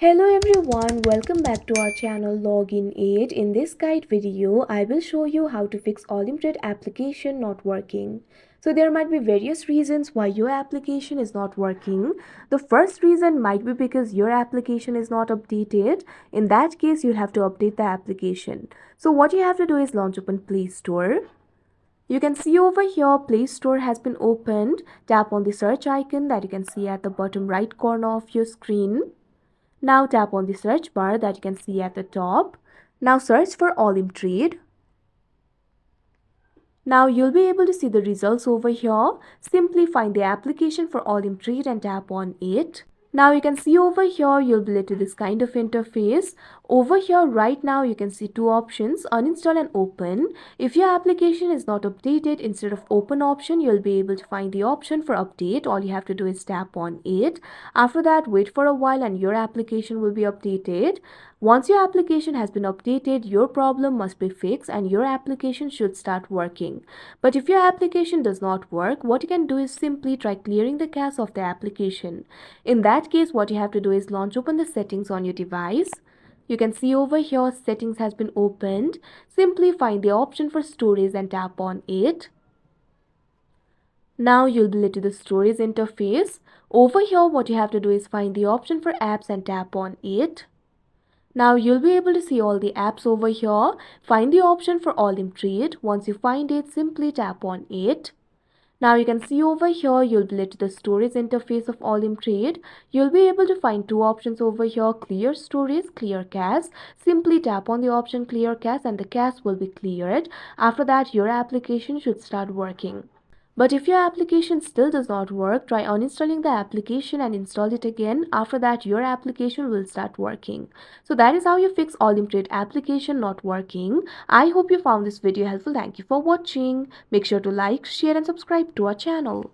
Hello everyone, welcome back to our channel Login Aid. In this guide video, I will show you how to fix OlympTrade application not working. So there might be various reasons why your application is not working. The first reason might be because your application is not updated. In that case, you'll have to update the application. So what you have to do is launch open Play Store. You can see over here Play Store has been opened. Tap on the search icon that you can see at the bottom right corner of your screen. Now tap on the search bar that you can see at the top. Now search for OlympTrade. Now you'll be able to see the results over here. Simply find the application for OlympTrade and tap on it. Now you can see over here you'll be led to this kind of interface. Over here right now you can see two options, uninstall and open. If your application is not updated, instead of open option you'll be able to find the option for update. All you have to do is tap on it. After that, wait for a while and your application will be updated. Once your application has been updated, your problem must be fixed and your application should start working. But if your application does not work, what you can do is simply try clearing the cache of the application. In that case, what you have to do is launch open the settings on your device. You can see over here settings has been opened. Simply find the option for storage and tap on it. Now you'll be led to the storage interface. Over here what you have to do is find the option for apps and tap on it. Now you'll be able to see all the apps over here. Find the option for OlympTrade. Once you find it, simply tap on it. Now you can see over here you'll be led to the storage interface of OlympTrade. You'll be able to find two options over here, clear storage, clear cache. Simply tap on the option clear cache and the cache will be cleared. After that, your application should start working. But if your application still does not work, try uninstalling the application and install it again. After that, your application will start working. So that is how you fix OlympTrade application not working. I hope you found this video helpful. Thank you for watching. Make sure to like, share and subscribe to our channel.